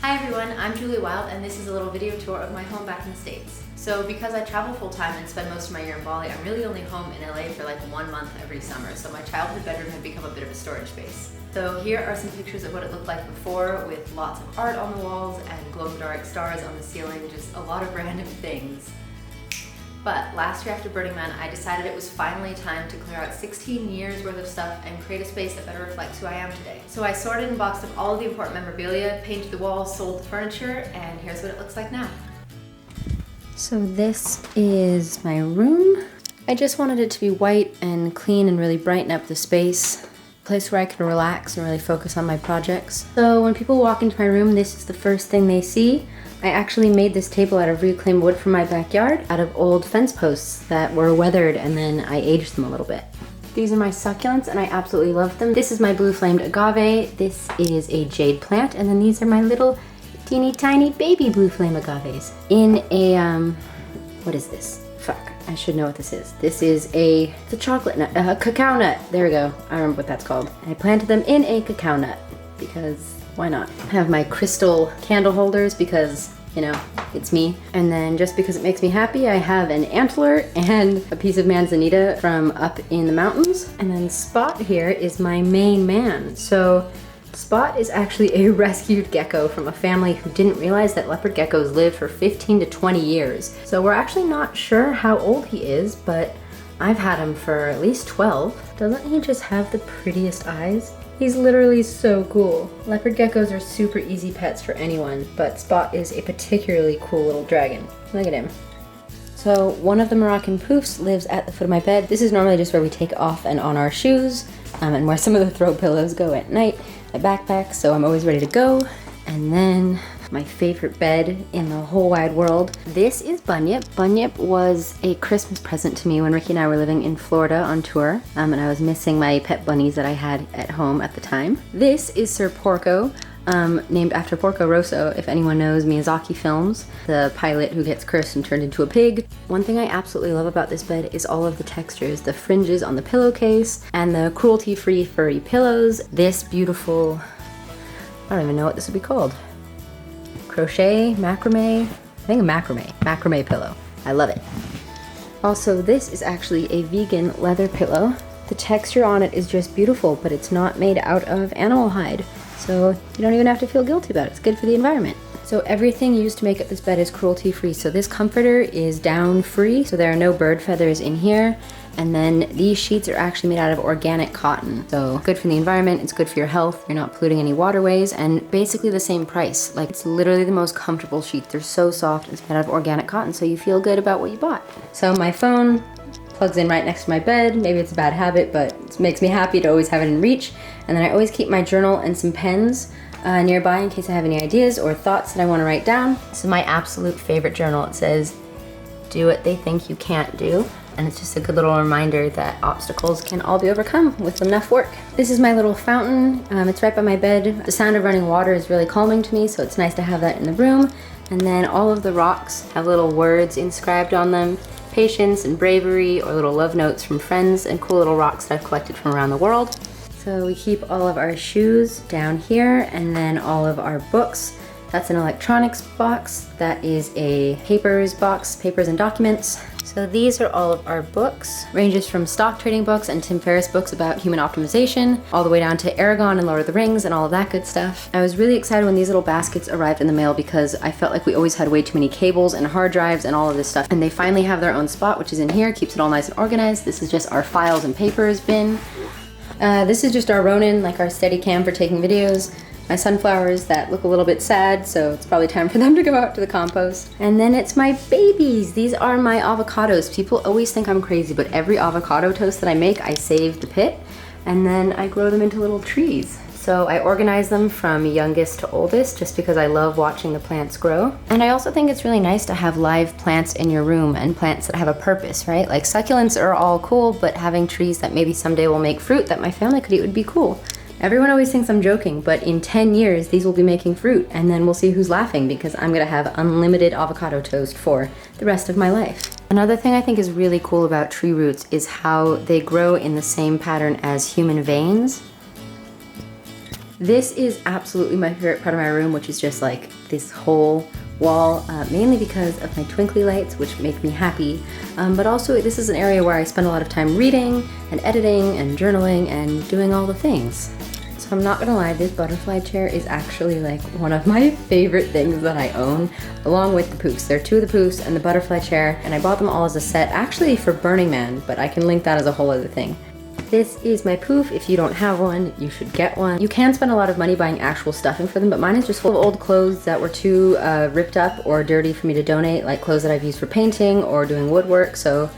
Hi everyone, I'm Julie Wild and this is a little video tour of my home back in the States. So because I travel full time and spend most of my year in Bali, I'm really only home in LA for like 1 month every summer, so my childhood bedroom had become a bit of a storage space. So here are some pictures of what it looked like before, with lots of art on the walls and glow-in-the-dark stars on the ceiling, just a lot of random things. But last year after Burning Man, I decided it was finally time to clear out 16 years worth of stuff and create a space that better reflects who I am today. So I sorted and boxed up all of the important memorabilia, painted the walls, sold the furniture, and here's what it looks like now. So this is my room. I just wanted it to be white and clean and really brighten up the space. A place where I can relax and really focus on my projects. So when people walk into my room, this is the first thing they see. I actually made this table out of reclaimed wood from my backyard, out of old fence posts that were weathered, and then I aged them a little bit. These are my succulents and I absolutely love them. This is my blue flamed agave, this is a jade plant, and then these are my little teeny tiny baby blue flame agaves. In a, what is this? Fuck, I should know what this is. This is it's a chocolate nut, a cacao nut. There we go, I remember what that's called. I planted them in a cacao nut because why not? I have my crystal candle holders because, you know, it's me. And then just because it makes me happy, I have an antler and a piece of manzanita from up in the mountains. And then Spot here is my main man. So Spot is actually a rescued gecko from a family who didn't realize that leopard geckos live for 15 to 20 years. So we're actually not sure how old he is, but I've had him for at least 12. Doesn't he just have the prettiest eyes? He's literally so cool. Leopard geckos are super easy pets for anyone, but Spot is a particularly cool little dragon. Look at him. So one of the Moroccan poofs lives at the foot of my bed. This is normally just where we take off and on our shoes, and where some of the throw pillows go at night. My backpack, so I'm always ready to go. And then my favorite bed in the whole wide world. This is Bunyip. Bunyip was a Christmas present to me when Ricky and I were living in Florida on tour, and I was missing my pet bunnies that I had at home at the time. This is Sir Porco, named after Porco Rosso, if anyone knows Miyazaki films, the pilot who gets cursed and turned into a pig. One thing I absolutely love about this bed is all of the textures, the fringes on the pillowcase, and the cruelty-free furry pillows. This beautiful, I don't even know what this would be called. Crochet, macrame, I think a macrame pillow. I love it. Also, this is actually a vegan leather pillow. The texture on it is just beautiful, but it's not made out of animal hide. So you don't even have to feel guilty about it. It's good for the environment. So everything used to make up this bed is cruelty free. So this comforter is down free, so there are no bird feathers in here. And then these sheets are actually made out of organic cotton. So good for the environment, it's good for your health, you're not polluting any waterways, and basically the same price. Like, it's literally the most comfortable sheets. They're so soft, it's made out of organic cotton, so you feel good about what you bought. So my phone plugs in right next to my bed. Maybe it's a bad habit, but it makes me happy to always have it in reach. And then I always keep my journal and some pens nearby in case I have any ideas or thoughts that I want to write down. This is my absolute favorite journal. It says, "Do what they think you can't do." And it's just a good little reminder that obstacles can all be overcome with enough work. This is my little fountain. It's right by my bed. The sound of running water is really calming to me, so it's nice to have that in the room. And then all of the rocks have little words inscribed on them. Patience and bravery, or little love notes from friends, and cool little rocks that I've collected from around the world. So we keep all of our shoes down here, and then all of our books. That's an electronics box. That is a papers box, papers and documents. So these are all of our books. Ranges from stock trading books and Tim Ferriss books about human optimization, all the way down to Aragon and Lord of the Rings and all of that good stuff. I was really excited when these little baskets arrived in the mail because I felt like we always had way too many cables and hard drives and all of this stuff. And they finally have their own spot, which is in here, keeps it all nice and organized. This is just our files and papers bin. This is just our Ronin, like our steady cam for taking videos. My sunflowers that look a little bit sad, so it's probably time for them to go out to the compost. And then it's my babies. These are my avocados. People always think I'm crazy, but every avocado toast that I make, I save the pit, and then I grow them into little trees. So I organize them from youngest to oldest just because I love watching the plants grow. And I also think it's really nice to have live plants in your room and plants that have a purpose, right? Like succulents are all cool, but having trees that maybe someday will make fruit that my family could eat would be cool. Everyone always thinks I'm joking, but in 10 years, these will be making fruit, and then we'll see who's laughing because I'm gonna have unlimited avocado toast for the rest of my life. Another thing I think is really cool about tree roots is how they grow in the same pattern as human veins. This is absolutely my favorite part of my room, which is just like this whole wall, mainly because of my twinkly lights, which make me happy. But also this is an area where I spend a lot of time reading and editing and journaling and doing all the things. So I'm not gonna lie, this butterfly chair is actually like one of my favorite things that I own, along with the poofs. There are two of the poofs and the butterfly chair, and I bought them all as a set, actually for Burning Man, but I can link that as a whole other thing. This is my poof. If you don't have one, you should get one. You can spend a lot of money buying actual stuffing for them, but mine is just full of old clothes that were too ripped up or dirty for me to donate, like clothes that I've used for painting or doing woodwork, so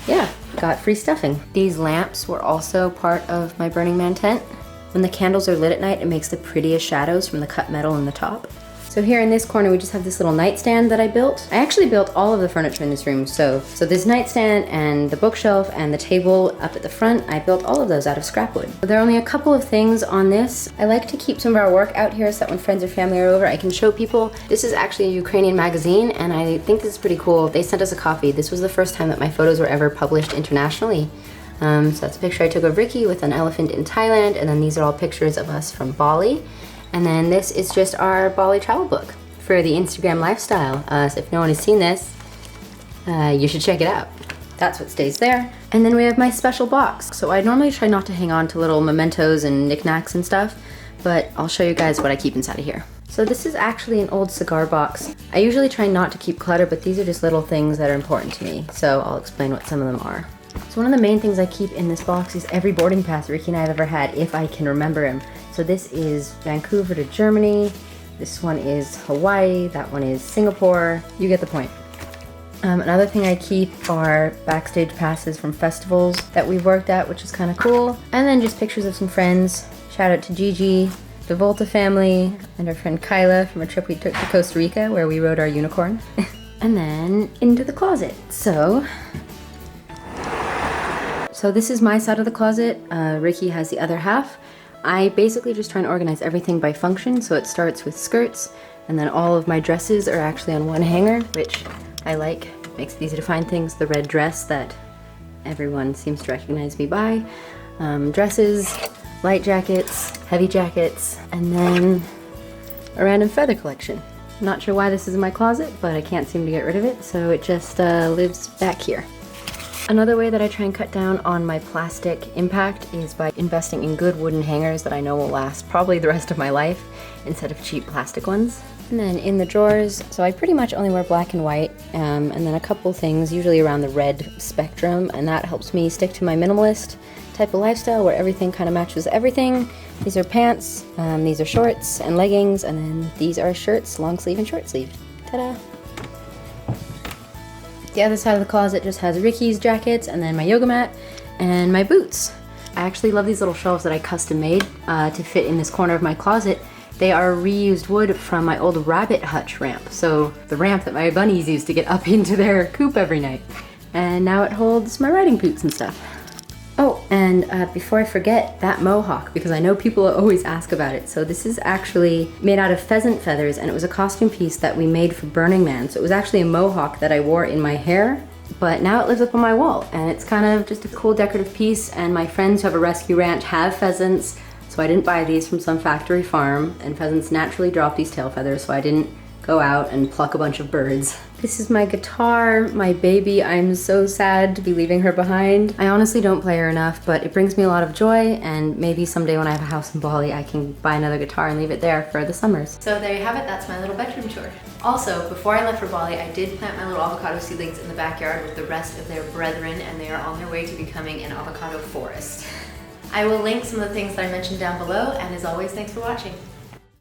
yeah, got free stuffing. These lamps were also part of my Burning Man tent. When the candles are lit at night, it makes the prettiest shadows from the cut metal in the top. So here in this corner, we just have this little nightstand that I built. I actually built all of the furniture in this room. So this nightstand and the bookshelf and the table up at the front, I built all of those out of scrap wood. There are only a couple of things on this. I like to keep some of our work out here so that when friends or family are over, I can show people. This is actually a Ukrainian magazine, and I think this is pretty cool. They sent us a copy. This was the first time that my photos were ever published internationally. So that's a picture I took of Ricky with an elephant in Thailand, and then these are all pictures of us from Bali. And then this is just our Bali travel book for the Instagram lifestyle. So if no one has seen this, you should check it out. That's what stays there. And then we have my special box. So I normally try not to hang on to little mementos and knickknacks and stuff, but I'll show you guys what I keep inside of here. So this is actually an old cigar box. I usually try not to keep clutter, but these are just little things that are important to me. So I'll explain what some of them are. So one of the main things I keep in this box is every boarding pass Ricky and I have ever had, if I can remember him. So this is Vancouver to Germany, this one is Hawaii, that one is Singapore, you get the point. Another thing I keep are backstage passes from festivals that we've worked at, which is kind of cool. And then just pictures of some friends. Shout out to Gigi, the Volta family, and our friend Kyla from a trip we took to Costa Rica where we rode our unicorn. And then into the closet. So this is my side of the closet. Ricky has the other half. I basically just try and organize everything by function, so it starts with skirts, and then all of my dresses are actually on one hanger, which I like. Makes it easy to find things. The red dress that everyone seems to recognize me by. Dresses, light jackets, heavy jackets, and then a random feather collection. Not sure why this is in my closet, but I can't seem to get rid of it, so it just lives back here. Another way that I try and cut down on my plastic impact is by investing in good wooden hangers that I know will last probably the rest of my life instead of cheap plastic ones. And then in the drawers, so I pretty much only wear black and white, and then a couple things usually around the red spectrum, and that helps me stick to my minimalist type of lifestyle where everything kind of matches everything. These are pants, these are shorts and leggings, and then these are shirts, long sleeve and short sleeve. Ta-da! The other side of the closet just has Ricky's jackets and then my yoga mat and my boots. I actually love these little shelves that I custom made to fit in this corner of my closet. They are reused wood from my old rabbit hutch ramp. So the ramp that my bunnies used to get up into their coop every night. And now it holds my riding boots and stuff. Oh, and before I forget, that mohawk, because I know people always ask about it. So this is actually made out of pheasant feathers, and it was a costume piece that we made for Burning Man. So it was actually a mohawk that I wore in my hair, but now it lives up on my wall, and it's kind of just a cool decorative piece, and my friends who have a rescue ranch have pheasants, so I didn't buy these from some factory farm, and pheasants naturally drop these tail feathers, so I didn't go out and pluck a bunch of birds. This is my guitar, my baby. I'm so sad to be leaving her behind. I honestly don't play her enough, but it brings me a lot of joy, and maybe someday when I have a house in Bali, I can buy another guitar and leave it there for the summers. So there you have it, that's my little bedroom tour. Also, before I left for Bali, I did plant my little avocado seedlings in the backyard with the rest of their brethren, and they are on their way to becoming an avocado forest. I will link some of the things that I mentioned down below, and as always, thanks for watching.